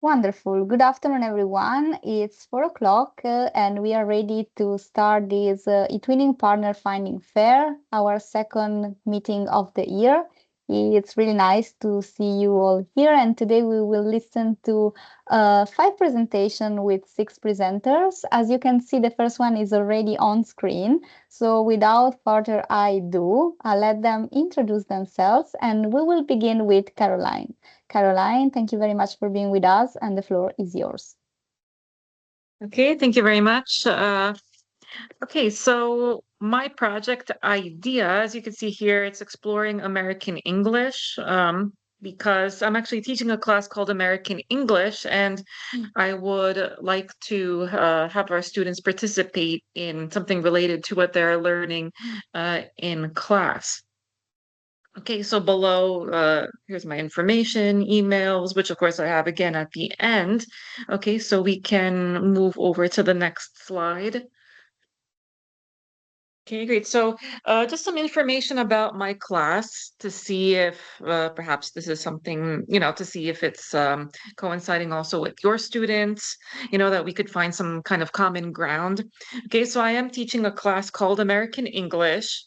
Wonderful. Good afternoon, everyone. It's 4 o'clock, and we are ready to start this eTwinning Partner Finding Fair, our second meeting of the year. It's really nice to see you all here, and today we will listen to five presentations with six presenters. As you can see, the first one is already on screen. So without further ado, I'll let them introduce themselves, and we will begin with Caroline. Caroline, thank you very much for being with us, and the floor is yours. Okay, thank you very much. Okay, so my project idea, as you can see here, it's exploring American English, because I'm actually teaching a class called American English, and I would like to have our students participate in something related to what they're learning in class. Okay, so below, here's my information, emails, which of course I have again at the end. Okay, so we can move over to the next slide. Okay, great. So just some information about my class to see if perhaps this is something, to see if it's coinciding also with your students, that we could find some kind of common ground. Okay, so I am teaching a class called American English.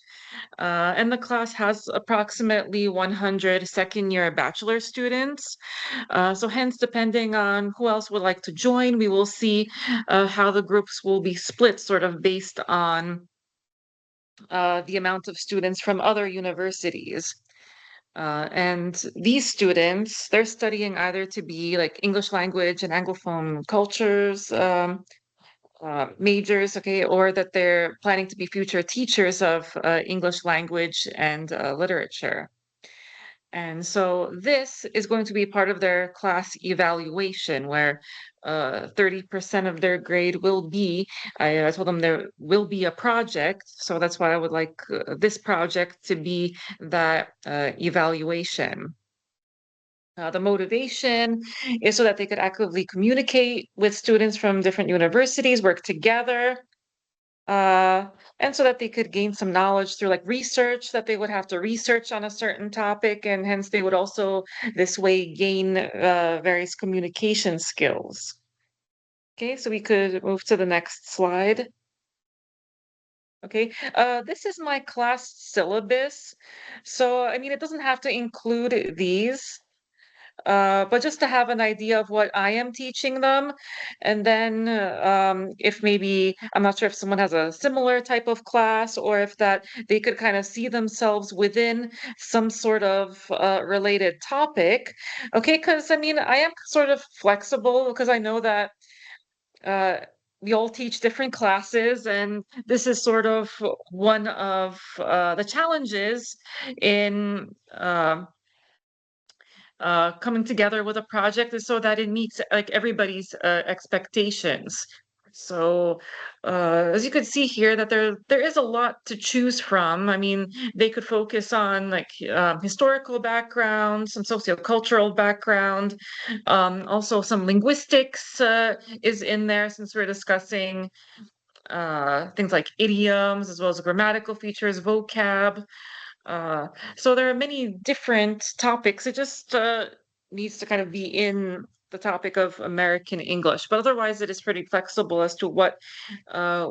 And the class has approximately 100 second-year bachelor students. So hence, depending on who else would like to join, we will see how the groups will be split sort of based on the amount of students from other universities. And these students, they're studying either to be like English language and Anglophone cultures, majors, okay, or that they're planning to be future teachers of English language and literature. And so this is going to be part of their class evaluation, where 30% of their grade will be, I told them there will be a project. So that's why I would like this project to be that evaluation. The motivation is so that they could actively communicate with students from different universities, work together, uh, and so that they could gain some knowledge through like research that they would have to research on a certain topic, and hence they would also this way gain various communication skills. Okay, so we could move to the next slide. Okay, this is my class syllabus. So, I mean, it doesn't have to include these. But just to have an idea of what I am teaching them. And then if maybe, I'm not sure if someone has a similar type of class or if that they could kind of see themselves within some sort of related topic. Okay, because I mean, I am sort of flexible because I know that uh, we all teach different classes, and this is sort of one of the challenges in coming together with a project is so that it meets like everybody's expectations. So as you could see here that there is a lot to choose from. I mean, they could focus on like historical background, some sociocultural background, also some linguistics is in there since we're discussing things like idioms as well as grammatical features, vocab. Uh, so there are many different topics. It just needs to kind of be in the topic of American English, but otherwise it is pretty flexible as to what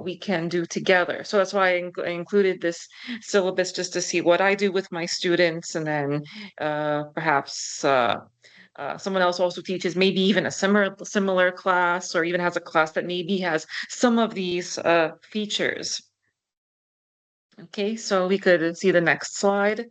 we can do together. So that's why I included this syllabus just to see what I do with my students, and then perhaps someone else also teaches maybe even a similar class, or even has a class that maybe has some of these features. Okay, so we could see the next slide.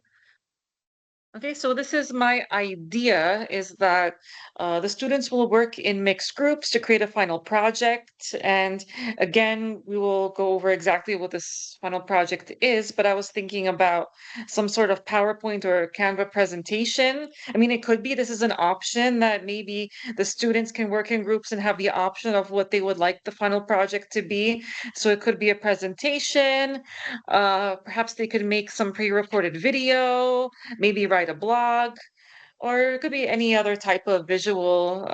Okay, so this is my idea, is that the students will work in mixed groups to create a final project. And again, we will go over exactly what this final project is, but I was thinking about some sort of PowerPoint or Canva presentation. I mean, it could be this is an option that maybe the students can work in groups and have the option of what they would like the final project to be. So it could be a presentation, perhaps they could make some pre-recorded video, maybe write a blog, or it could be any other type of visual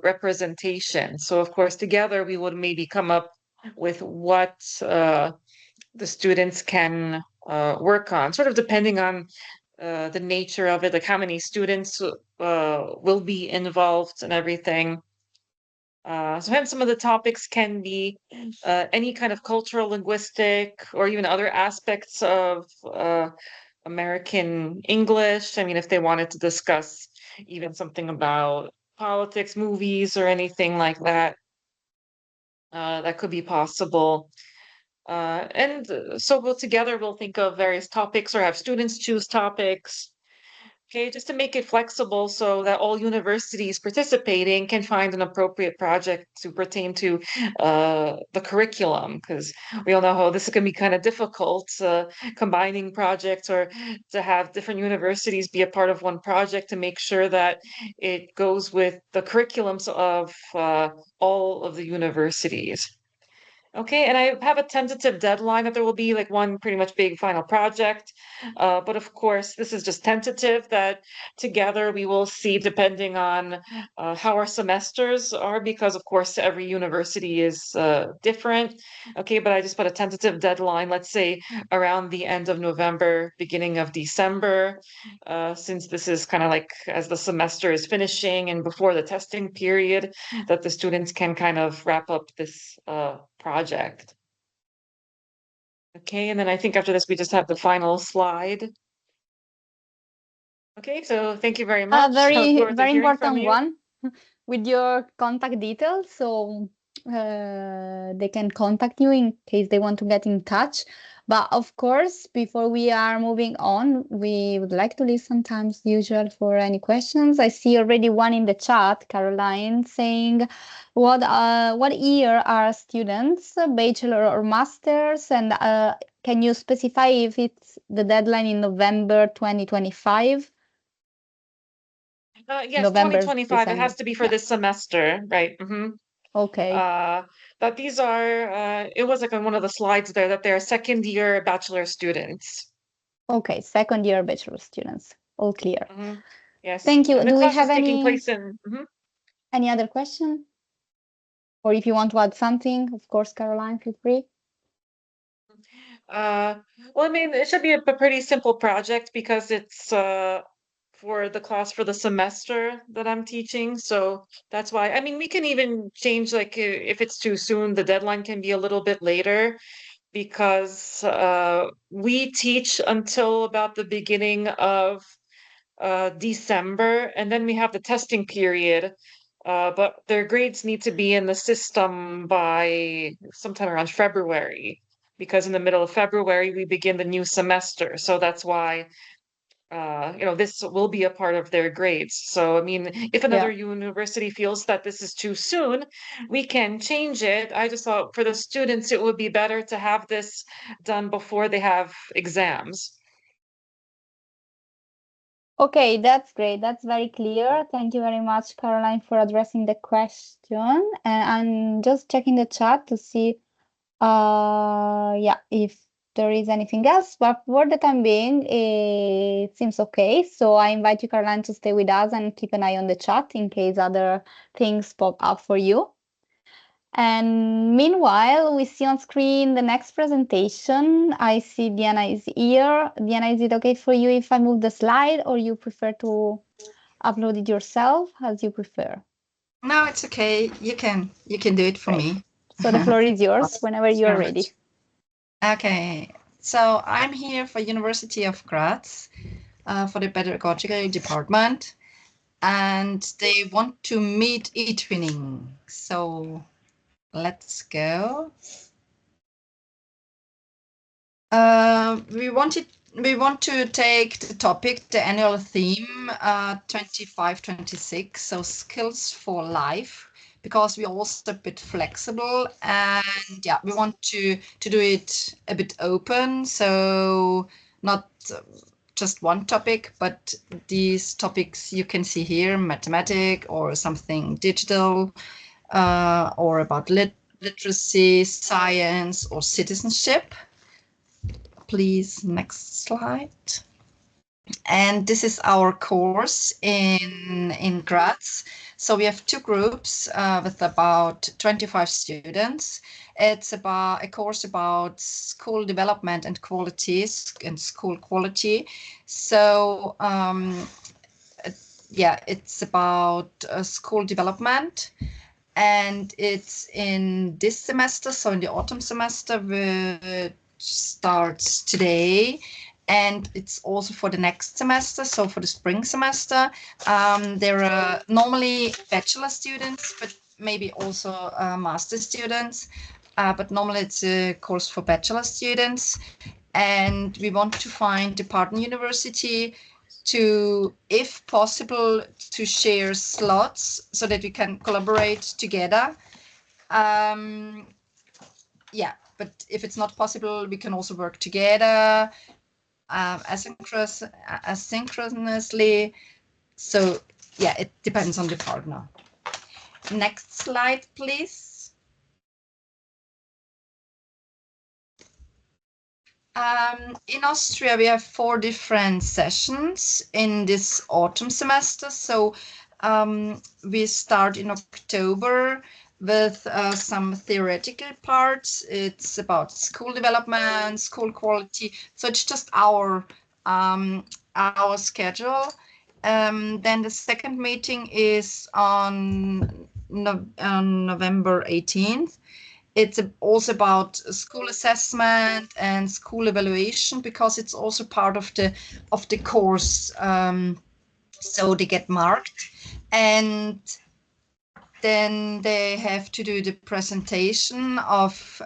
representation. So of course, together we would maybe come up with what the students can work on, sort of depending on the nature of it, like how many students will be involved and everything. Sometimes some of the topics can be any kind of cultural, linguistic, or even other aspects of American English. I mean, if they wanted to discuss even something about politics, movies, or anything like that, that could be possible. So we'll think of various topics or have students choose topics. Okay, just to make it flexible so that all universities participating can find an appropriate project to pertain to the curriculum, because we all know how this can be kind of difficult, combining projects or to have different universities be a part of one project to make sure that it goes with the curriculums of all of the universities. Okay, and I have a tentative deadline that there will be like one pretty much big final project. But of course, this is just tentative that together we will see depending on how our semesters are, because of course every university is different. Okay, but I just put a tentative deadline, let's say around the end of November, beginning of December, since this is kind of like as the semester is finishing and before the testing period, that the students can kind of wrap up this project. Okay, and then I think after this, we just have the final slide. Okay, so thank you very A much. I look very, forward to very hearing from important you. one with your contact details. So they can contact you in case they want to get in touch. But of course, before we are moving on, we would like to listen times usual for any questions. I see already one in the chat, Caroline, saying, what year are students, bachelor or masters? And can you specify if it's the deadline in November 2025? Yes, November, 2025. It has December. to be for Yeah. this semester, right? Okay. But these are, it was like on one of the slides there that they're second year bachelor students. Okay. Second year bachelor students. All clear. Yes, Thank you. and the Do we class have is taking place in. any other question? Or if you want to add something, of course, Caroline, feel free. Uh, well, I mean, it should be a pretty simple project because it's for the class for the semester that I'm teaching. So that's why, I mean, we can even change, like, if it's too soon, the deadline can be a little bit later because we teach until about the beginning of December, and then we have the testing period. But their grades need to be in the system by sometime around February, because in the middle of February we begin the new semester. So that's why this will be a part of their grades. So I mean, if Yeah. another university feels that this is too soon, we can change it. I just thought for the students it would be better to have this done before they have exams. Okay, that's great. That's very clear. Thank you very much, Caroline, for addressing the question. I'm just checking the chat to see, yeah, if there is anything else. But for the time being, it seems okay. So I invite you, Caroline, to stay with us and keep an eye on the chat in case other things pop up for you. And meanwhile, we see on screen the next presentation. I see Diana is here. Diana, is it okay for you if I move the slide, or you prefer to upload it yourself, as you prefer? No, it's okay. You can do it for Great. me. So the floor is yours whenever you're ready. Okay, so I'm here for University of Graz for the pedagogical department, and they want to meet eTwinning. So let's go. We want to take the topic, the annual theme 25-26, so skills for life, because we're also a bit flexible, and yeah, we want to do it a bit open, so not just one topic, but these topics you can see here, mathematics or something digital, or about literacy, science, or citizenship. Please, next slide. And this is our course in Graz. So we have two groups with about 25 students. It's about a course about school development and qualities and school quality. So yeah, it's about school development. and it's in this semester, so in the autumn semester, which starts today, and it's also for the next semester, so for the spring semester. There are normally bachelor students, but maybe also master students, but normally it's a course for bachelor students, and we want to find the partner university to, if possible, to share slots so that we can collaborate together. Yeah, but if it's not possible, we can also work together asynchronously. So yeah, it depends on the partner. Next slide, please. In Austria, we have 4 different sessions in this autumn semester. So we start in October with some theoretical parts. It's about school development, school quality. So it's just our schedule. Then the second meeting is on November 18th. It's also about school assessment and school evaluation, because it's also part of the course, so they get marked, and then they have to do the presentation of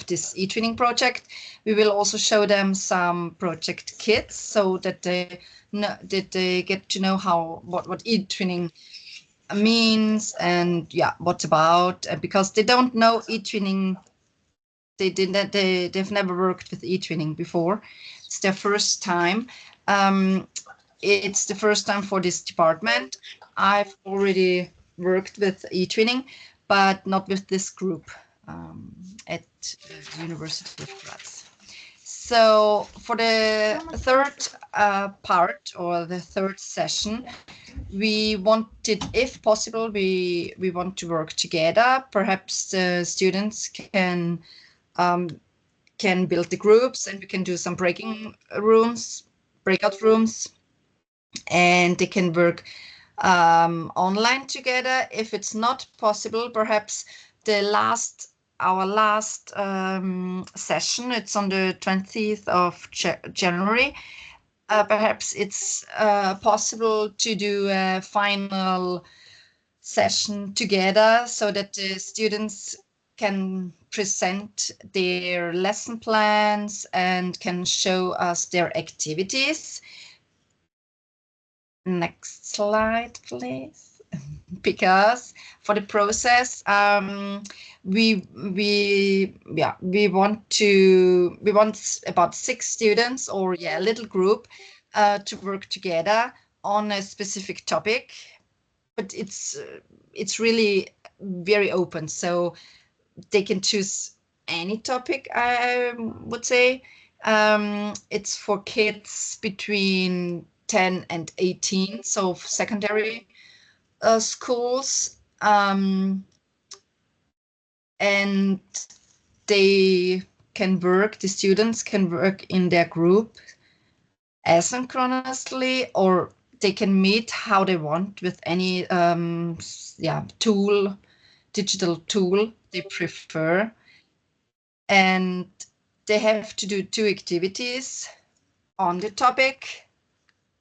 this eTwinning project. We will also show them some project kits so that they get to know what eTwinning means and yeah, what's about, because they don't know eTwinning. They've never worked with eTwinning before. It's their first time. It's the first time for this department. I've already worked with eTwinning, but not with this group at the University of Graz. So for the third part, or the third session, we wanted, if possible, we want to work together. Perhaps the students can build the groups, and we can do some breakout rooms, and they can work online together. If it's not possible, perhaps our last session, it's on the 20th of January. Perhaps it's possible to do a final session together so that the students can present their lesson plans and can show us their activities. Next slide, please. Because for the process, we want about 6 students, or a little group, to work together on a specific topic. But it's really very open, so they can choose any topic, I would say. It's for kids between 10 and 18, so secondary schools, and the students can work in their group asynchronously, or they can meet how they want with any digital tool they prefer. And they have to do 2 activities on the topic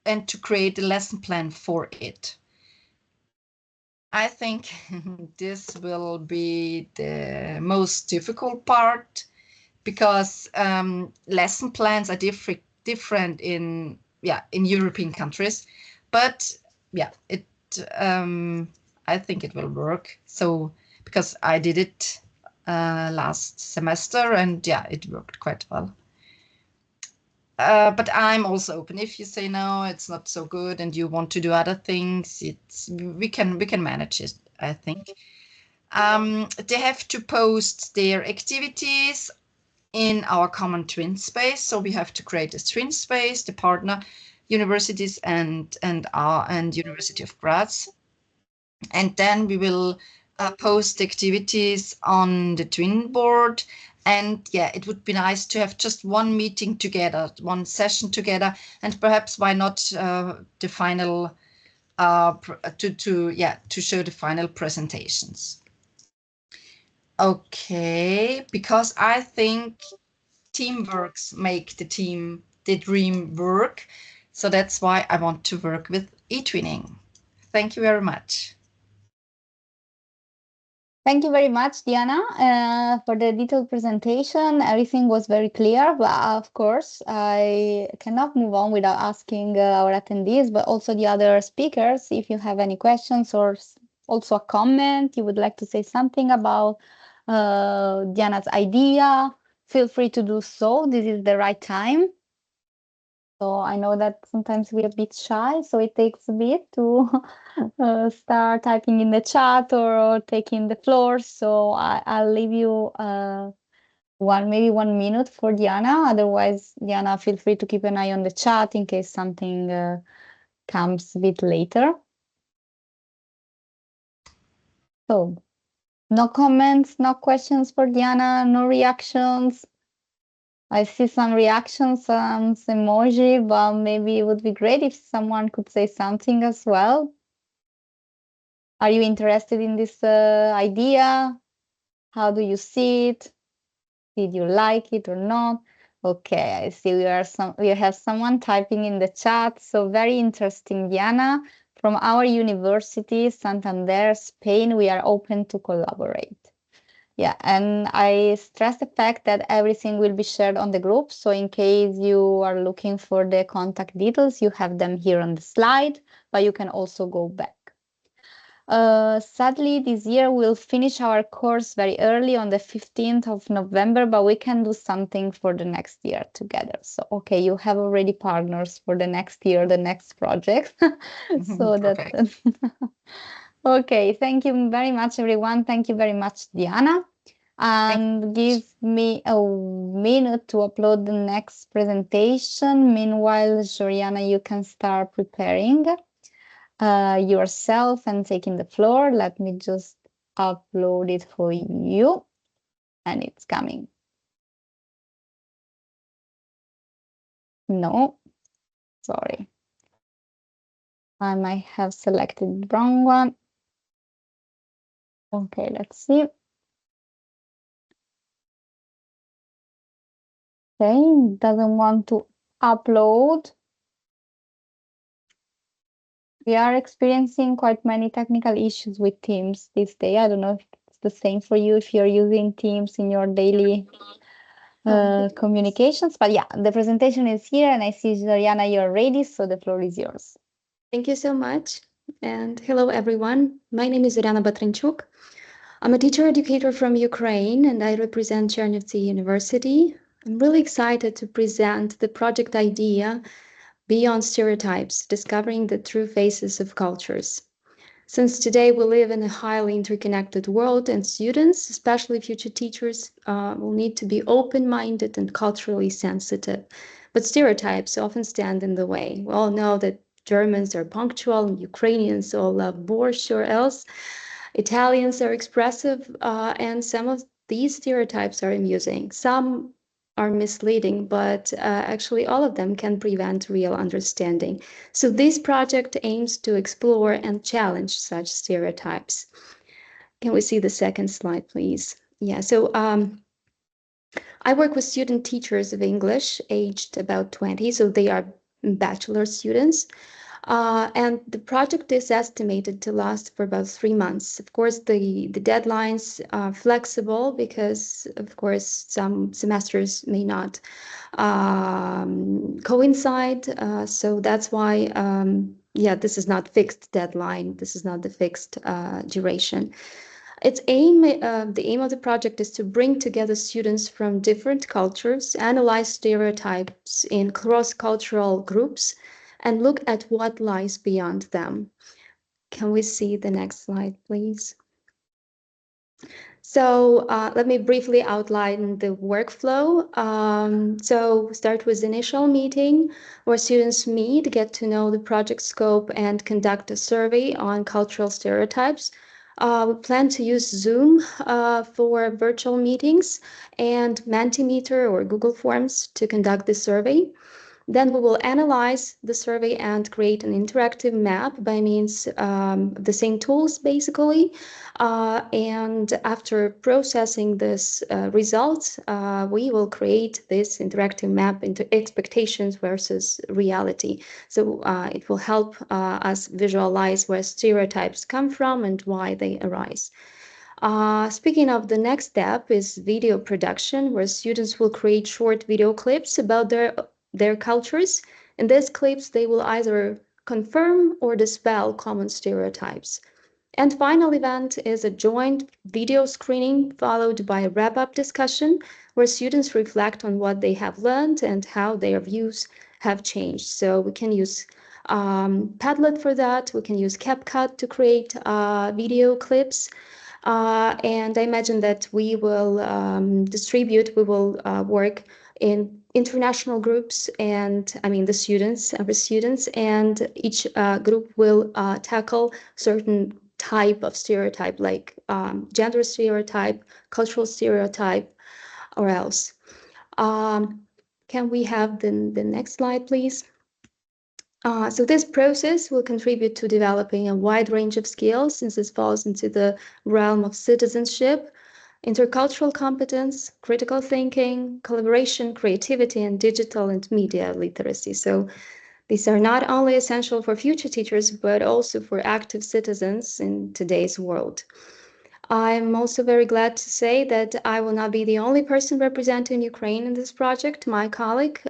and to create a lesson plan for it. I think this will be the most difficult part, because lesson plans are different in European countries. But yeah, I think it will work. So because I did it last semester, and yeah, it worked quite well. But I'm also open. If you say no, it's not so good, and you want to do other things, we can manage it, I think. They have to post their activities in our common twin space. So we have to create a twin space, the partner universities and University of Graz. And then we will post activities on the twin board. And yeah, it would be nice to have just one meeting together, one session together, and perhaps why not the final to show the final presentations. Okay, because I think teamworks make the dream work. So that's why I want to work with eTwinning. Thank you very much. Thank you very much, Diana, for the detailed presentation. Everything was very clear, but of course, I cannot move on without asking our attendees, but also the other speakers, if you have any questions or also a comment, you would like to say something about Diana's idea, feel free to do so. This is the right time. So I know that sometimes we're a bit shy, so it takes a bit to start typing in the chat or taking the floor. So I'll leave you maybe 1 minute for Diana. Otherwise, Diana, feel free to keep an eye on the chat in case something comes a bit later. So no comments, no questions for Diana, no reactions. I see some reactions, some emoji, but maybe it would be great if someone could say something as well. Are you interested in this idea? How do you see it? Did you like it or not? Okay, I see we have someone typing in the chat. So very interesting, Diana. From our university, Santander, Spain, we are open to collaborate. Yeah, and I stress the fact that everything will be shared on the group. So in case you are looking for the contact details, you have them here on the slide, but you can also go back. Sadly, this year we'll finish our course very early on the 15th of November, but we can do something for the next year together. So, okay, you have already partners for the next year, the next project. So that, okay, thank you very much, everyone. Thank you very much, Diana. And give me a minute to upload the next presentation. Meanwhile, Joriana, you can start preparing yourself and taking the floor. Let me just upload it for you, and it's coming. No, sorry. I might have selected the wrong one. Okay, let's see. Okay, doesn't want to upload. We are experiencing quite many technical issues with Teams this day. I don't know if it's the same for you if you're using Teams in your daily communications. But yeah, the presentation is here, and I see, Zoriana, you're ready, so the floor is yours. Thank you so much. And hello, everyone. My name is Irina Batranchuk. I'm a teacher educator from Ukraine, and I represent Chernivtsi University. I'm really excited to present the project idea Beyond Stereotypes, Discovering the True Faces of Cultures. Since today we live in a highly interconnected world, and students, especially future teachers, will need to be open-minded and culturally sensitive. But stereotypes often stand in the way. We all know that Germans are punctual, and Ukrainians all love borscht or else. Italians are expressive, and some of these stereotypes are amusing. Some are misleading, but actually all of them can prevent real understanding. So this project aims to explore and challenge such stereotypes. Can we see the second slide, please? Yeah, so I work with student teachers of English aged about 20, so they are bachelor students. And the project is estimated to last for about 3 months. Of course, the deadlines are flexible because, of course, some semesters may not coincide. So that's why, yeah, this is not fixed deadline. This is not the fixed duration. The aim of the project is to bring together students from different cultures, analyze stereotypes in cross-cultural groups, and look at what lies beyond them. Can we see the next slide, please? So let me briefly outline the workflow. So start with initial meeting where students meet, get to know the project scope, and conduct a survey on cultural stereotypes. We plan to use Zoom for virtual meetings and Mentimeter or Google Forms to conduct the survey. Then we will analyze the survey and create an interactive map by means of the same tools, basically. And after processing this results, we will create this interactive map into expectations versus reality. So it will help us visualize where stereotypes come from and why they arise. Speaking of, the next step is video production, where students will create short video clips about their cultures. In these clips, they will either confirm or dispel common stereotypes. And final event is a joint video screening followed by a wrap-up discussion where students reflect on what they have learned and how their views have changed. So we can use Padlet for that. We can use CapCut to create video clips. And I imagine that we will we will work in international groups, and I mean the students, our students, and each group will tackle certain type of stereotype, like gender stereotype, cultural stereotype, or else. Can we have the next slide, please? So this process will contribute to developing a wide range of skills, since this falls into the realm of citizenship, intercultural competence, critical thinking, collaboration, creativity, and digital and media literacy. So these are not only essential for future teachers, but also for active citizens in today's world. I'm also very glad to say that I will not be the only person representing Ukraine in this project. My colleague,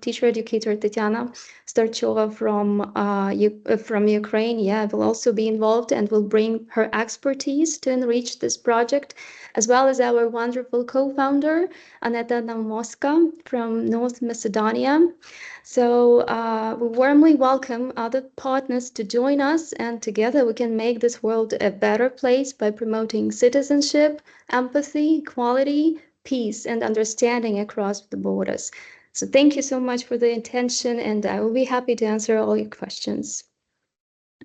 teacher educator Tatiana Starchova from Ukraine, will also be involved and will bring her expertise to enrich this project, as well as our wonderful co-founder, Aneta Naumoska from North Macedonia. So we warmly welcome other partners to join us, and together we can make this world a better place by promoting citizenship, empathy, equality, peace, and understanding across the borders. So thank you so much for the attention, and I will be happy to answer all your questions.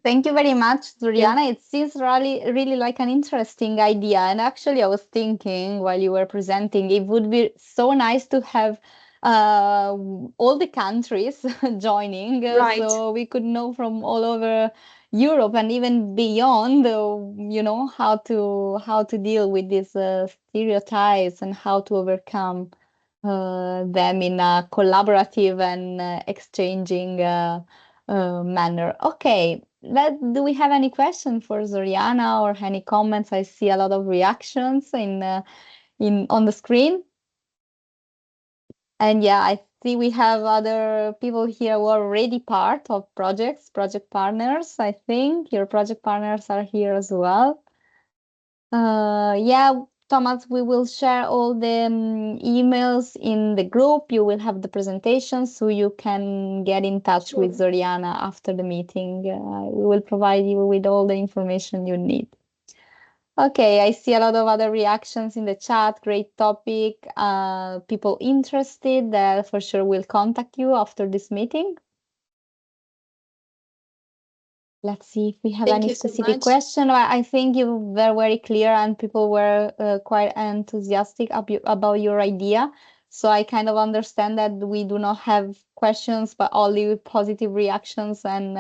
Thank you very much, Zoriana. It seems really like an interesting idea. And actually, I was thinking while you were presenting, it would be so nice to have all the countries joining, Right. so we could know from all over Europe and even beyond, how to deal with these stereotypes and how to overcome them in a collaborative and exchanging manner. Okay, do we have any question for Zoriana or any comments? I see a lot of reactions in on the screen. And yeah, I see we have other people here who are already part of project partners. I think your project partners are here as well. Yeah, Thomas, we will share all the emails in the group. You will have the presentation, so you can get in touch with Zoriana after the meeting. We will provide you with all the information you need. Okay, I see a lot of other reactions in the chat. Great topic. People interested, for sure will contact you after this meeting. Let's see if we have any specific question. I think you were very clear and people were quite enthusiastic about your idea. So I kind of understand that we do not have questions, but only positive reactions and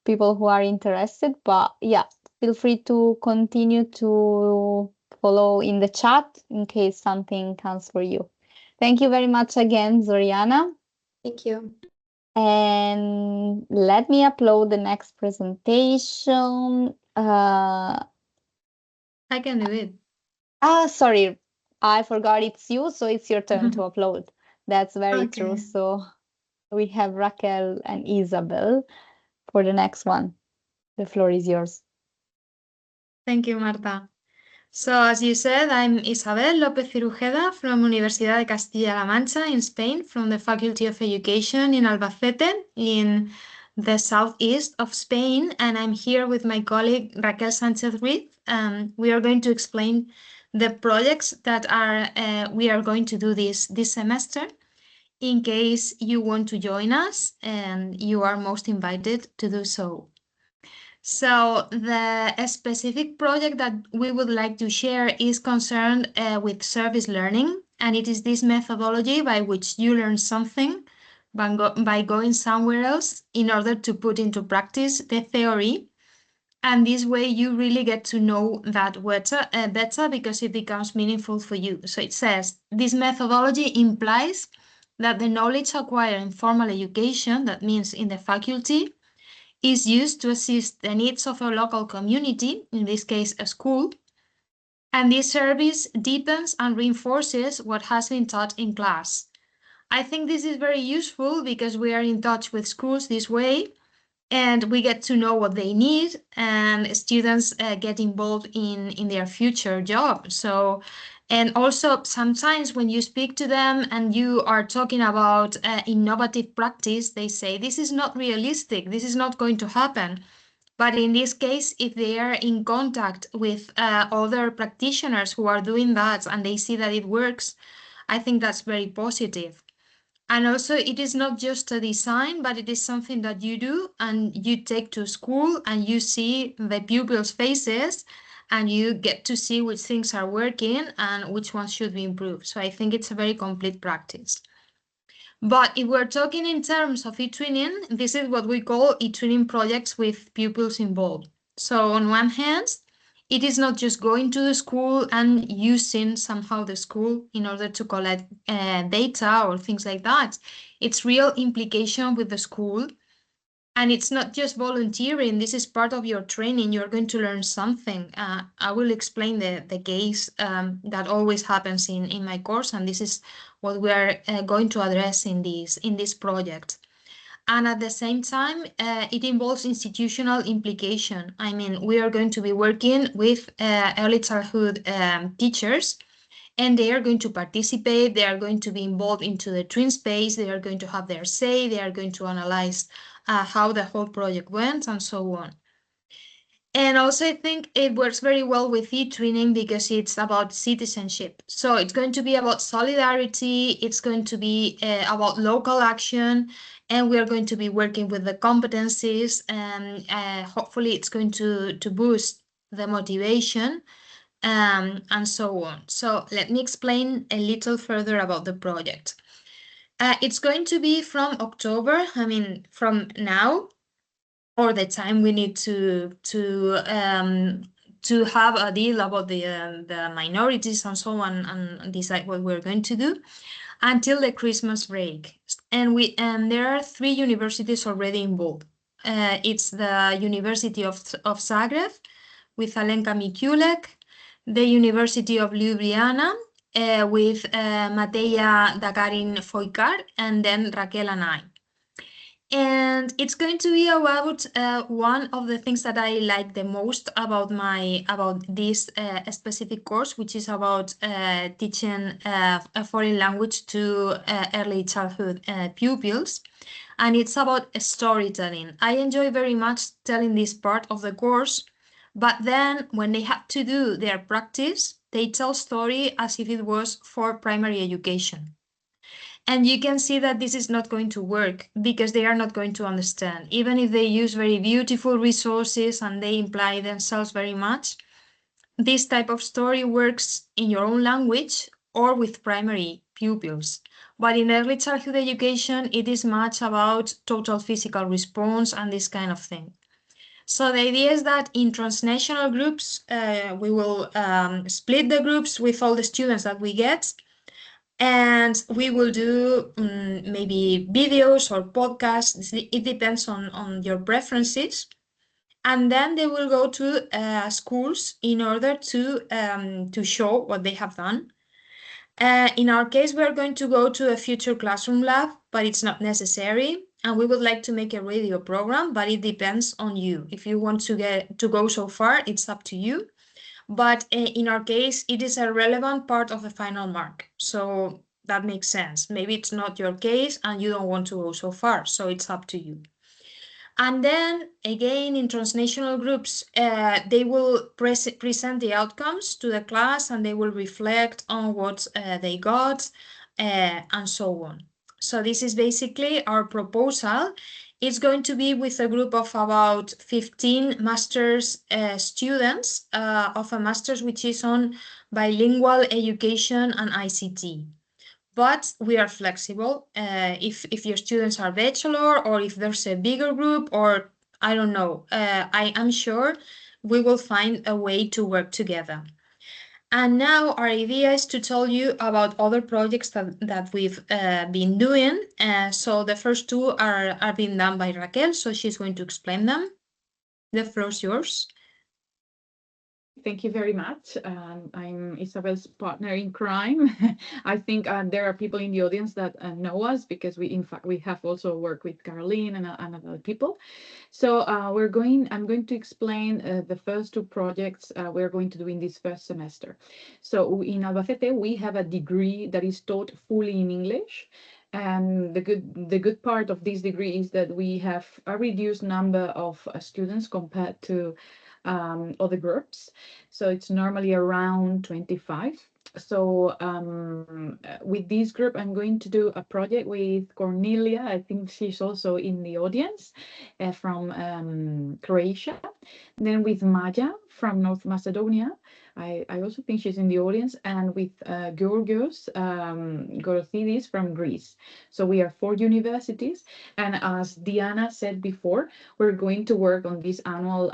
people who are interested. But yeah, feel free to continue to follow in the chat in case something comes for you. Thank you very much again, Zoriana. Thank you. And let me upload the next presentation. I can do it. Sorry, I forgot it's you, so it's your turn to upload. That's very true. So we have Raquel and Isabel for the next one. The floor is yours. Thank you, Marta. So, as you said, I'm Isabel López Cirujeda from Universidad de Castilla-La Mancha in Spain, from the Faculty of Education in Albacete, in the southeast of Spain, and I'm here with my colleague Raquel Sánchez-Ruiz. We are going to explain the projects that we are going to do this semester. In case you want to join us, and you are most invited to do so. So the specific project that we would like to share is concerned with service learning, and it is this methodology by which you learn something by going somewhere else in order to put into practice the theory. And this way you really get to know that better because it becomes meaningful for you. So it says, this methodology implies that the knowledge acquired in formal education, that means in the faculty, is used to assist the needs of a local community, in this case a school, and this service deepens and reinforces what has been taught in class. I think this is very useful because we are in touch with schools this way and we get to know what they need, and students get involved in their future job. So, and also sometimes when you speak to them and you are talking about innovative practice, they say this is not realistic, this is not going to happen. But in this case, if they are in contact with other practitioners who are doing that and they see that it works, I think that's very positive. And also, it is not just a design, but it is something that you do and you take to school and you see the pupils' faces and you get to see which things are working and which ones should be improved. So I think it's a very complete practice. But if we're talking in terms of eTwinning, this is what we call eTwinning projects with pupils involved. So on one hand, it is not just going to the school and using somehow the school in order to collect data or things like that. It's real implication with the school. And it's not just volunteering, this is part of your training. You're going to learn something. I will explain the case that always happens in my course, and this is what we are going to address in this project. And at the same time, it involves institutional implication. I mean, we are going to be working with early childhood teachers, and they are going to participate, they are going to be involved into the twin space, they are going to have their say, they are going to analyze how the whole project went, and so on. And also, I think it works very well with eTwinning because it's about citizenship. So it's going to be about solidarity, it's going to be about local action, and we are going to be working with the competencies, and hopefully it's going to boost the motivation and so on. So let me explain a little further about the project. It's going to be from October, I mean, from now, or the time we need to have a deal about the minorities and so on, and decide what we're going to do until the Christmas break. And there are 3 universities already involved. It's the University of Zagreb with Alenka Mikulek, the University of Ljubljana with Mateja Dagarin Foikar, and then Raquel and I. And it's going to be about one of the things that I like the most about this specific course, which is about teaching a foreign language to early childhood pupils. And it's about storytelling. I enjoy very much telling this part of the course, but then when they have to do their practice, they tell story as if it was for primary education. And you can see that this is not going to work because they are not going to understand. Even if they use very beautiful resources and they imply themselves very much, this type of story works in your own language or with primary pupils. But in early childhood education, it is much about total physical response and this kind of thing. So the idea is that in transnational groups, we will split the groups with all the students that we get, and we will do maybe videos or podcasts. It depends on your preferences. And then they will go to schools in order to show what they have done. In our case, we are going to go to a future classroom lab, but it's not necessary. And we would like to make a radio program, but it depends on you. If you want to go so far, it's up to you. But in our case, it is a relevant part of the final mark. So that makes sense. Maybe it's not your case and you don't want to go so far. So it's up to you. And then again, in transnational groups, they will present the outcomes to the class and they will reflect on what they got and so on. So this is basically our proposal. It's going to be with a group of about 15 master's students of a master's which is on bilingual education and ICT. but we are flexible. If your students are bachelor, or if there's a bigger group, or I don't know, I am sure we will find a way to work together. And now our idea is to tell you about other projects that we've been doing. So the first two are being done by Raquel, so she's going to explain them. The floor is yours. Thank you very much. I'm Isabel's partner in crime. I think there are people in the audience that know us because in fact, we have also worked with Caroline and other people. So I'm going to explain the first two projects we're going to do in this first semester. So in Albacete, we have a degree that is taught fully in English. And the good part of this degree is that we have a reduced number of students compared to other groups. So it's normally around 25. So with this group, I'm going to do a project with Cornelia. I think she's also in the audience from Croatia. Then with Maja from North Macedonia. I also think she's in the audience. And with Georgios Gorothidis from Greece. So we are 4 universities. And as Diana said before, we're going to work on this annual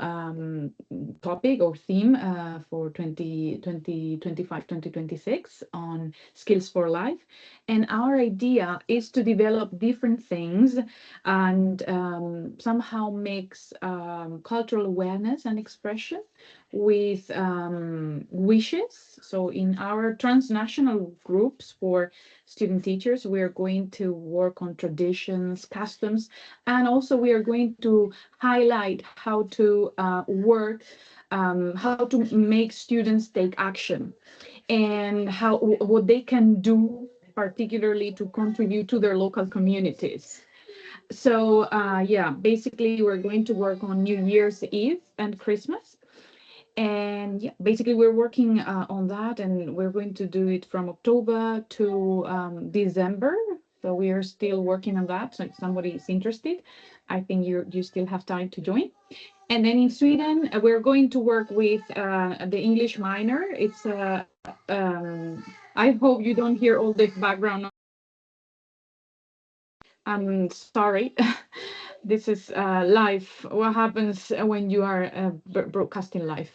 topic or theme for 2025, 2026 on skills for life. And our idea is to develop different things and somehow mix cultural awareness and expression with wishes. So in our transnational groups for student teachers, we are going to work on traditions, customs, and also we are going to highlight how to work, how to make students take action and what they can do particularly to contribute to their local communities. So yeah, basically we're going to work on New Year's Eve and Christmas. And yeah, basically we're working on that, and we're going to do it from October to December. So we are still working on that. So if somebody is interested, I think you still have time to join. And then in Sweden, we're going to work with the English minor. It's I hope you don't hear all the background. I'm sorry. This is live. What happens when you are broadcasting live?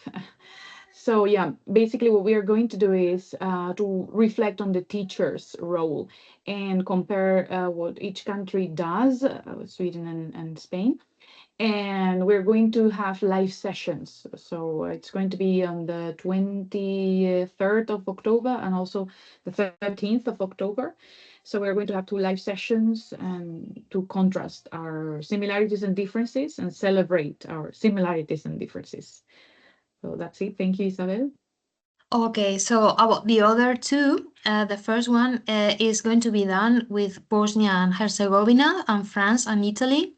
So yeah, basically what we are going to do is to reflect on the teacher's role and compare what each country does, Sweden and Spain. And we're going to have live sessions. So it's going to be on the 23rd of October and also the 13th of October. So we're going to have 2 live sessions and to contrast our similarities and differences and celebrate our similarities and differences. So that's it. Thank you, Isabel. Okay, so about the other two, the first one is going to be done with Bosnia and Herzegovina and France and Italy.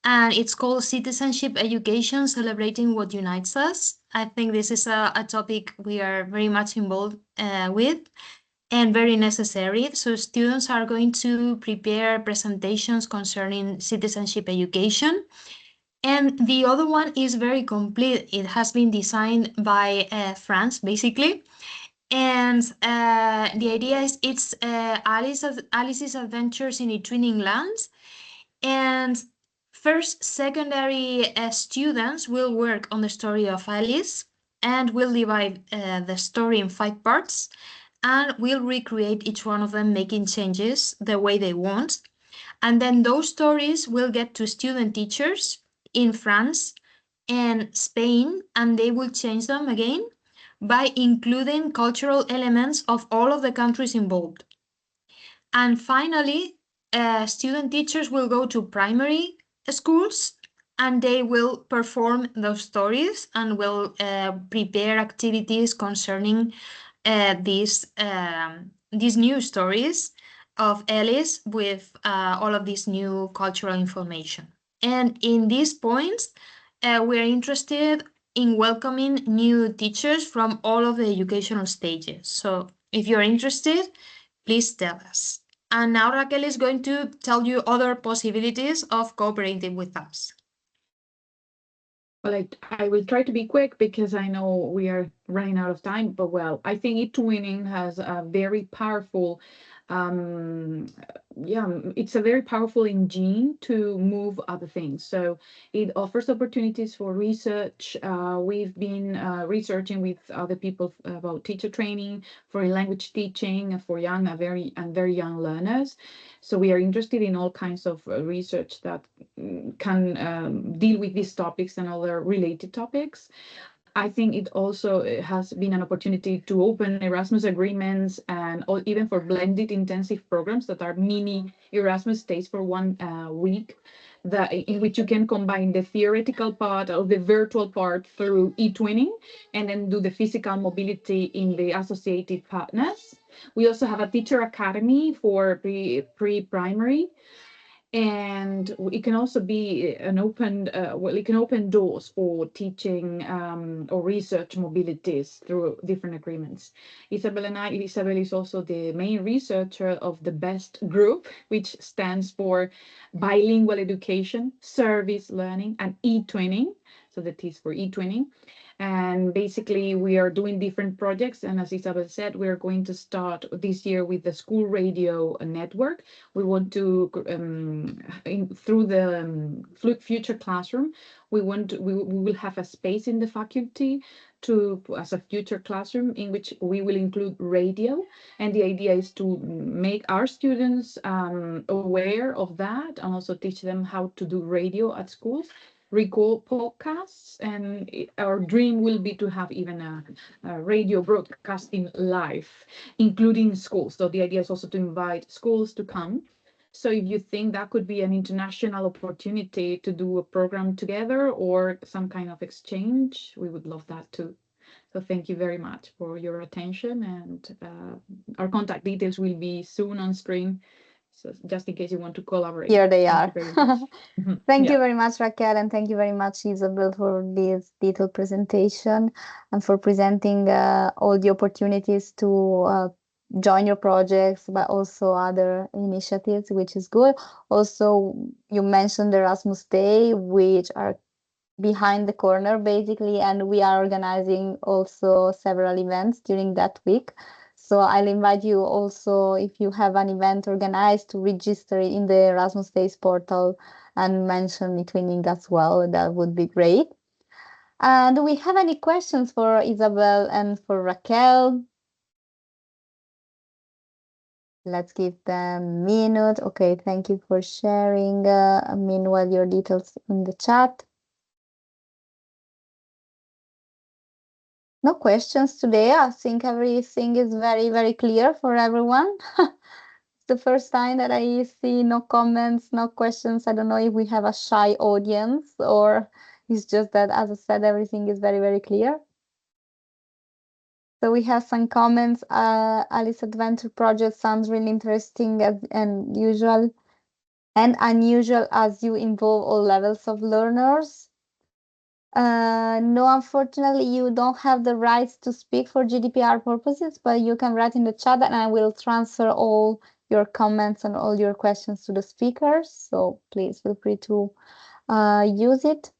And it's called Citizenship Education, Celebrating What Unites Us. I think this is a topic we are very much involved with and very necessary. So students are going to prepare presentations concerning citizenship education. And the other one is very complete. It has been designed by France, basically. And the idea is it's Alice's Adventures in eTwinning Lands. And first, secondary students will work on the story of Alice and will divide the story in 5 parts and will recreate each one of them, making changes the way they want. And then those stories will get to student teachers in France and Spain, and they will change them again by including cultural elements of all of the countries involved. And finally, student teachers will go to primary schools and they will perform those stories and will prepare activities concerning these new stories of Alice with all of this new cultural information. And in these points, we're interested in welcoming new teachers from all of the educational stages. So if you're interested, please tell us. And now Raquel is going to tell you other possibilities of cooperating with us. Well, I will try to be quick because I know we are running out of time, but well, I think eTwinning has a very powerful yeah, it's a very powerful engine to move other things. So it offers opportunities for research. We've been researching with other people about teacher training, for language teaching, for young, very young learners. So we are interested in all kinds of research that can deal with these topics and other related topics. I think it also has been an opportunity to open Erasmus agreements and even for blended intensive programs that are mini Erasmus stays for 1 week, that in which you can combine the theoretical part of the virtual part through eTwinning and then do the physical mobility in the associated partners. We also have a teacher academy for pre-primary, and it can also be an open it can open doors for teaching or research mobilities through different agreements. Isabel is also the main researcher of the BEST group, which stands for bilingual education, service learning, and eTwinning. So the T is for eTwinning. And basically we are doing different projects, and as Isabel said, we are going to start this year with the school radio network. We want to through the future classroom, we will have a space in the faculty to as a future classroom in which we will include radio, and the idea is to make our students aware of that and also teach them how to do radio at schools, record podcasts, and our dream will be to have even a radio broadcasting live, including schools. So the idea is also to invite schools to come. So if you think that could be an international opportunity to do a program together or some kind of exchange, we would love that too. So thank you very much for your attention, and our contact details will be soon on screen. So just in case you want to collaborate. Here they Thank are. you very much. Thank Yeah. you very much, Raquel, and thank you very much, Isabel, for this detailed presentation and for presenting all the opportunities to join your projects, but also other initiatives, which is good. Also, you mentioned Erasmus Day, which are behind the corner, basically, and we are organizing also several events during that week. So I'll invite you also, if you have an event organized, to register it in the Erasmus Days portal and mention eTwinning as well. That would be great. And do we have any questions for Isabel and for Raquel? Let's give them a minute. Okay, thank you for sharing. Meanwhile, your details in the chat. No questions today. I think everything is very, very clear for everyone. It's the first time that I see no comments, no questions. I don't know if we have a shy audience or it's just that, as I said, everything is very, very clear. So we have some comments. Alice Adventure Project sounds really interesting and usual and unusual as you involve all levels of learners. No, unfortunately, you don't have the rights to speak for GDPR purposes, but you can write in the chat and I will transfer all your comments and all your questions to the speakers. So please feel free to use it.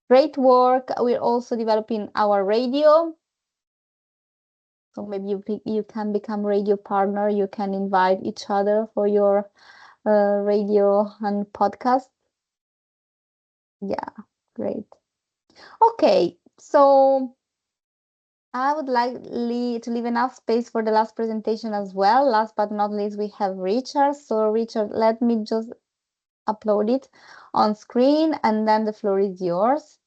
Great work. We're also developing our radio. So maybe you can become radio partner. You can invite each other for your radio and podcast. Yeah, great. Okay, so I would like to leave enough space for the last presentation as well. Last but not least, we have Richard. So Richard, let me just upload it on screen and then the floor is yours.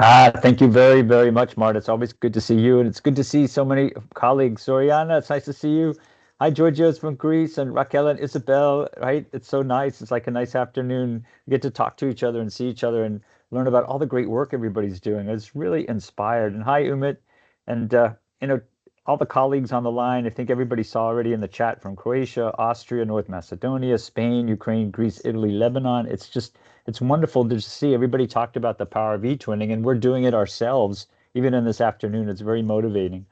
Thank you very, very much, Marta. It's always good to see you, and it's good to see so many colleagues. Soriana, it's nice to see you. Hi, Georgios from Greece, and Raquel and Isabel, right? It's so nice. It's like a nice afternoon. We get to talk to each other and see each other and learn about all the great work everybody's doing. It's really inspired. And hi, Umit, and all the colleagues on the line. I think everybody saw already in the chat from Croatia, Austria, North Macedonia, Spain, Ukraine, Greece, Italy, Lebanon. It's wonderful to see everybody talked about the power of eTwinning, and we're doing it ourselves even in this afternoon. It's very motivating.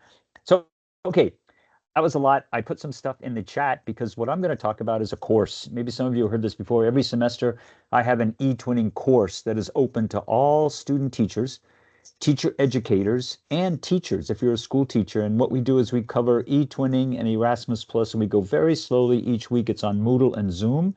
So, okay, that was a lot. I put some stuff in the chat because what I'm going to talk about is a course. Maybe some of you heard this before. Every semester, I have an eTwinning course that is open to all student teachers. teacher educators, and teachers if you're a school teacher. And what we do is we cover eTwinning and Erasmus Plus, and we go very slowly each week. It's on Moodle and Zoom.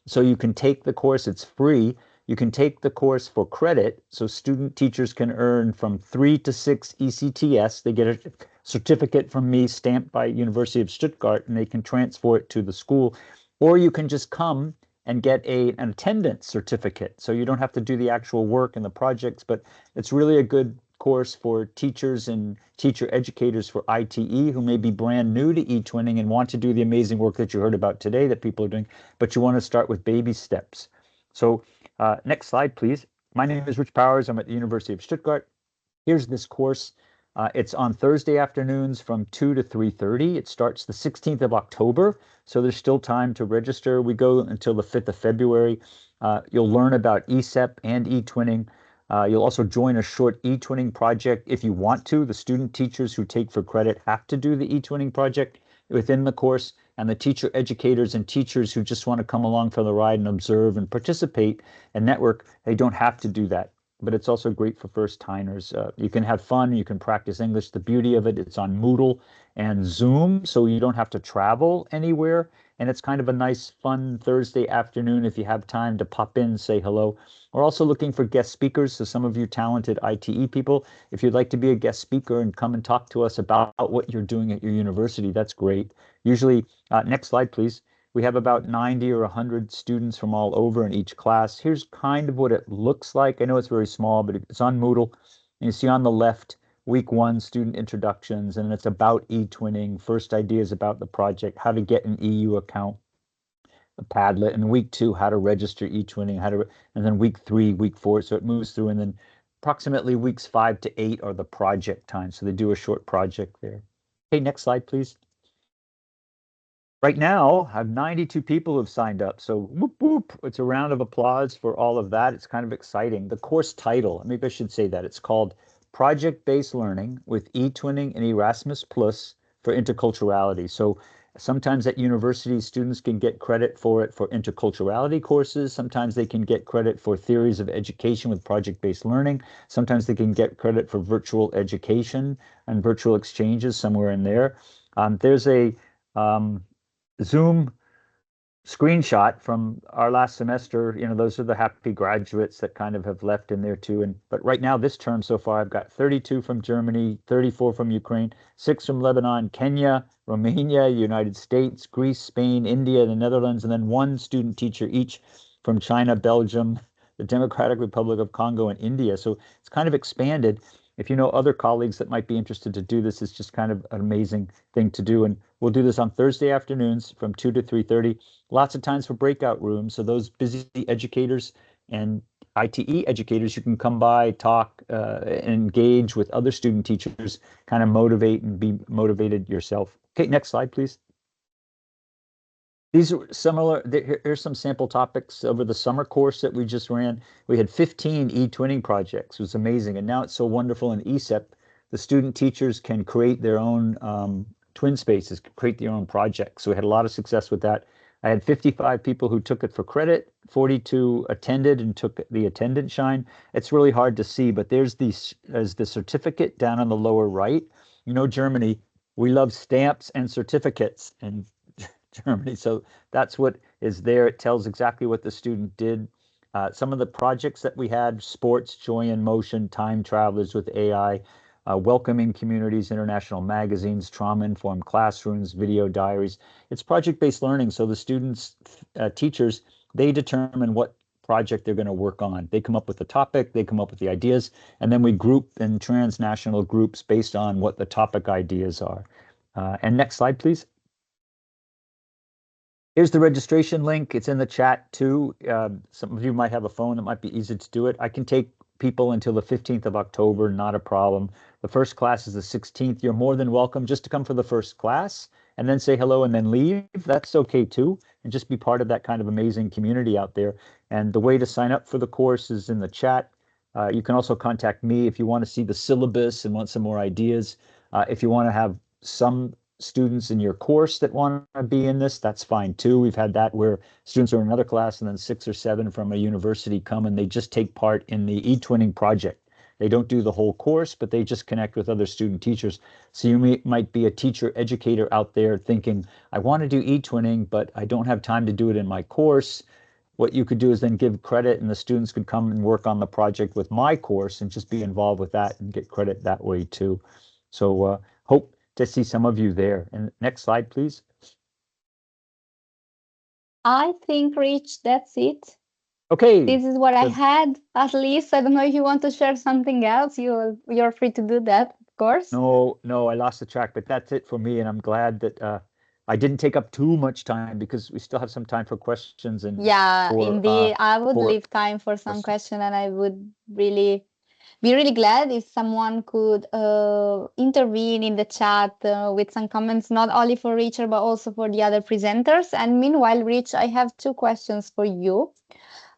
So you can take the course, it's free. You can take the course for credit. So student teachers can earn from 3 to 6 ECTS. They get a certificate from me stamped by University of Stuttgart, and they can transfer it to the school. Or you can just come and get an attendance certificate. So you don't have to do the actual work and the projects, but it's really a good course for teachers and teacher educators for ITE who may be brand new to eTwinning and want to do the amazing work that you heard about today that people are doing, but you want to start with baby steps. So next slide, please. My name is Rich Powers. I'm at the University of Stuttgart. Here's this course. It's on Thursday afternoons from 2 to 3:30. It starts the 16th of October, so there's still time to register. We go until the 5th of February. You'll learn about ESEP and eTwinning. You'll also join a short eTwinning project if you want to. The student teachers who take for credit have to do the eTwinning project within the course, and the teacher educators and teachers who just want to come along for the ride and observe and participate and network, they don't have to do that. But it's also great for first timers. You can have fun, you can practice English. The beauty of it, it's on Moodle and Zoom, so you don't have to travel anywhere. And it's kind of a nice, fun Thursday afternoon if you have time to pop in, say hello. We're also looking for guest speakers. So some of you talented ITE people, if you'd like to be a guest speaker and come and talk to us about what you're doing at your university, that's great. Usually, next slide, please. We have about 90 or 100 students from all over in each class. Here's kind of what it looks like. I know it's very small, but it's on Moodle. And you see on the left, week 1, student introductions, and it's about eTwinning, first ideas about the project, how to get an EU account, a Padlet, and week 2, how to register eTwinning, and then week 3, week 4, so it moves through, and then approximately weeks 5 to 8 are the project time. So they do a short project there. Okay, next slide, please. Right now, I have 92 people who have signed up. So whoop, whoop. It's a round of applause for all of that. It's kind of exciting. The course title, maybe I should say that. It's called Project-Based Learning with eTwinning and Erasmus Plus for Interculturality. So sometimes at universities, students can get credit for it for interculturality courses. Sometimes they can get credit for theories of education with project-based learning. Sometimes they can get credit for virtual education and virtual exchanges somewhere in there. There's a Zoom screenshot from our last semester. You know, those are the happy graduates that kind of have left in there too. But right now, this term so far, I've got 32 from Germany, 34 from Ukraine, 6 from Lebanon, Kenya, Romania, United States, Greece, Spain, India, the Netherlands, and then 1 student teacher each from China, Belgium, the Democratic Republic of Congo, and India. So it's kind of expanded. If you know other colleagues that might be interested to do this, it's just kind of an amazing thing to do. And we'll do this on Thursday afternoons from 2 to 3:30. Lots of times for breakout rooms. So those busy educators and ITE educators, you can come by, talk, engage with other student teachers, kind of motivate and be motivated yourself. Okay, next slide, please. These are similar. Here's some sample topics over the summer course that we just ran. We had 15 eTwinning projects. It was amazing. And now it's so wonderful in ESEP. The student teachers can create their own twin spaces, create their own projects. So we had a lot of success with that. I had 55 people who took it for credit, 42 attended and took the attendance shine. It's really hard to see, but there's the certificate down on the lower right. You know, Germany, we love stamps and certificates, and Germany. So that's what is there. It tells exactly what the student did. Some of the projects that we had: sports, joy in motion, time travelers with AI, welcoming communities, international magazines, trauma-informed classrooms, video diaries. It's project-based learning. So the students, teachers, they determine what project they're going to work on. They come up with the topic, they come up with the ideas, and then we group in transnational groups based on what the topic ideas are. And next slide, please. Here's the registration link. It's in the chat too. Some of you might have a phone. It might be easy to do it. I can take people until the 15th of October, not a problem. The first class is the 16th. You're more than welcome just to come for the first class and then say hello and then leave. That's okay too. And just be part of that kind of amazing community out there. And the way to sign up for the course is in the chat. You can also contact me if you want to see the syllabus and want some more ideas. If you want to have some students in your course that want to be in this, that's fine too. We've had that where students are in another class and then 6 or 7 from a university come and they just take part in the eTwinning project. They don't do the whole course, but they just connect with other student teachers. So you might be a teacher educator out there thinking, I want to do eTwinning, but I don't have time to do it in my course. What you could do is then give credit, and the students could come and work on the project with my course and just be involved with that and get credit that way too. So hope to see some of you there. And next slide, please. I think, Rich, that's it. Okay. This is what I had, at least. I don't know if you want to share something else. You're free to do that, of course. No, I lost the track, but that's it for me. And I'm glad that I didn't take up too much time because we still have some time for questions. And yeah, for, indeed, I would for, leave time for some question, and I would really be really glad if someone could intervene in the chat with some comments, not only for Richard, but also for the other presenters. And meanwhile, Rich, I have two questions for you.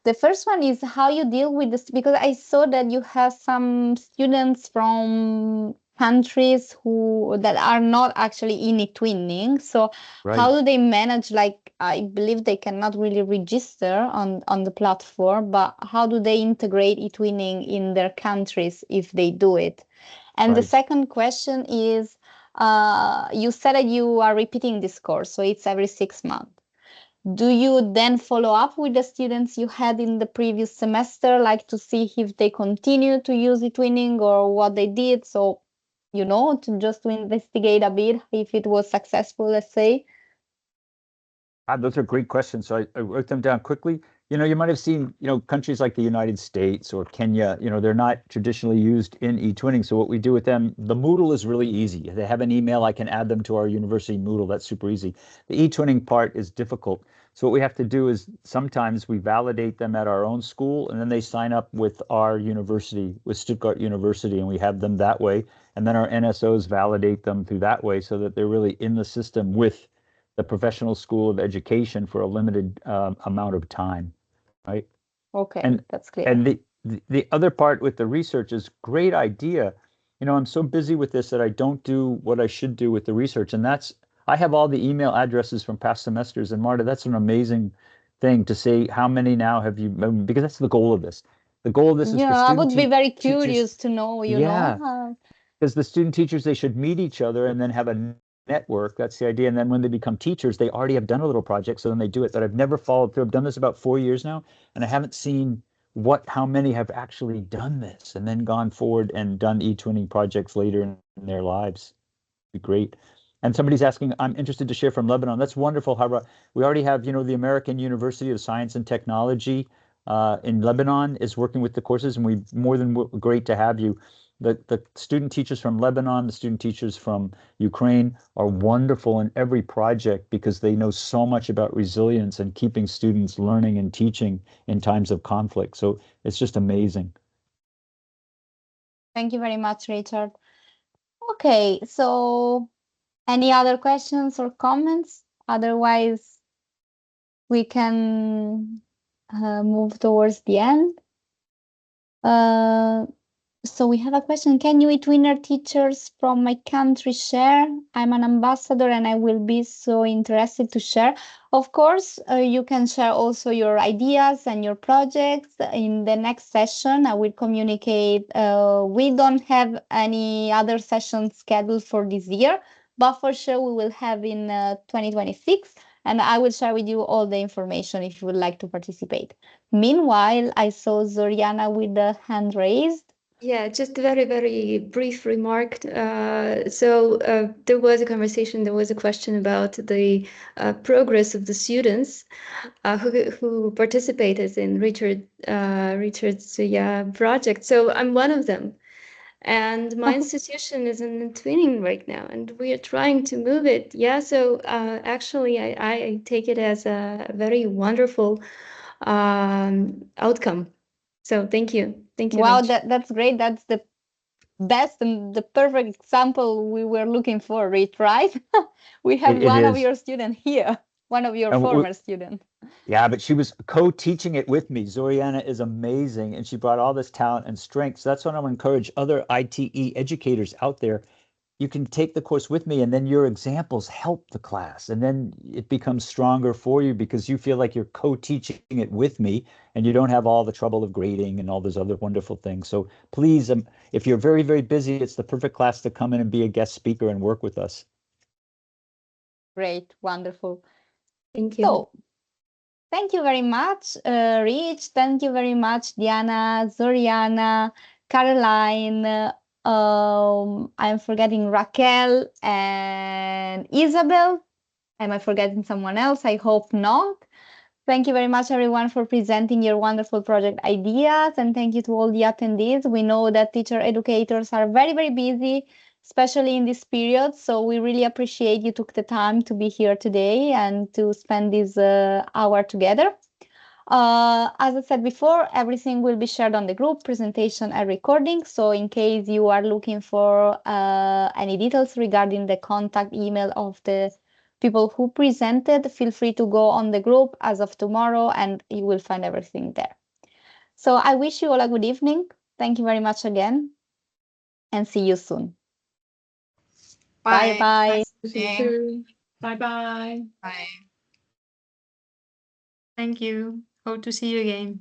The first one is how you deal with this, because I saw that you have some students from countries that are not actually in eTwinning. So how do they manage, like, I believe they cannot really register on the platform, but how do they integrate eTwinning in their countries if they do it? And the second question is, you said that you are repeating this course, so it's every 6 months. Do you then follow up with the students you had in the previous semester, like to see if they continue to use eTwinning or what they did? So, to investigate a bit if it was successful, let's say. Those are great questions. So I wrote them down quickly. You might have seen, countries like the United States or Kenya, they're not traditionally used in eTwinning. So what we do with them, the Moodle is really easy. If they have an email, I can add them to our university Moodle. That's super easy. The eTwinning part is difficult. So what we have to do is sometimes we validate them at our own school, and then they sign up with our university, with Stuttgart University, and we have them that way. And then our NSOs validate them through that way so that they're really in the system with the professional school of education for a limited amount of time, right? Okay, that's clear. And the other part with the research is great idea. I'm so busy with this that I don't do what I should do with the research. And I have all the email addresses from past semesters. And Marta, that's an amazing thing to say how many now have you, because that's the goal of this. The goal of this is for student I would be very teachers, curious to know, because the student teachers, they should meet each other and then have a network. That's the idea. And then when they become teachers, they already have done a little project, so then they do it. But I've never followed through. I've done this about 4 years now, and I haven't seen how many have actually done this and then gone forward and done eTwinning projects later in their lives. It'd be great. And somebody's asking, I'm interested to share from Lebanon. That's wonderful, Hara. We already have, the American University of Science and Technology in Lebanon is working with the courses, and we more than great to have you. The student teachers from Lebanon, the student teachers from Ukraine are wonderful in every project because they know so much about resilience and keeping students learning and teaching in times of conflict. So it's just amazing. Thank you very much, Richard. Okay, so any other questions or comments? Otherwise, we can move towards the end. So we have a question. Can you eTwinner teachers from my country share? I'm an ambassador and I will be so interested to share. Of course, you can share also your ideas and your projects. In the next session, I will communicate. We don't have any other sessions scheduled for this year, but for sure we will have in 2026. And I will share with you all the information if you would like to participate. Meanwhile, I saw Zoriana with the hand raised. Yeah, just a very, very brief remark. There was a conversation, there was a question about the progress of the students who participated in Richard's project. So I'm one of them. And my institution is in twinning right now, and we are trying to move it. Yeah, so actually, I take it as a very wonderful outcome. So thank you. Thank you. Wow, that's great. That's the best and the perfect example we were looking for, Rich, right? We have one of your students here, one of your former students. Yeah, but she was co-teaching it with me. Zoriana is amazing, and she brought all this talent and strength. So that's what I want to encourage other ITE educators out there. you can take the course with me, and then your examples help the class, and then it becomes stronger for you because you feel like you're co-teaching it with me, and you don't have all the trouble of grading and all those other wonderful things. So please, if you're very, very busy, it's the perfect class to come in and be a guest speaker and work with us. Great, wonderful. Thank you. So, thank you very much, Rich. Thank you very much, Diana, Zoriana, Caroline. I'm forgetting Raquel and Isabel. Am I forgetting someone else? I hope not. Thank you very much, everyone, for presenting your wonderful project ideas. And thank you to all the attendees. We know that teacher educators are very, very busy, especially in this period. So we really appreciate you took the time to be here today and to spend this hour together. As I said before, everything will be shared on the group, presentation and recording. So in case you are looking for any details regarding the contact email of the people who presented, feel free to go on the group as of tomorrow and you will find everything there. So I wish you all a good evening. Thank you very much again and see you soon. Bye. Bye. See you soon. Bye-bye. Bye. Thank you. Hope to see you again.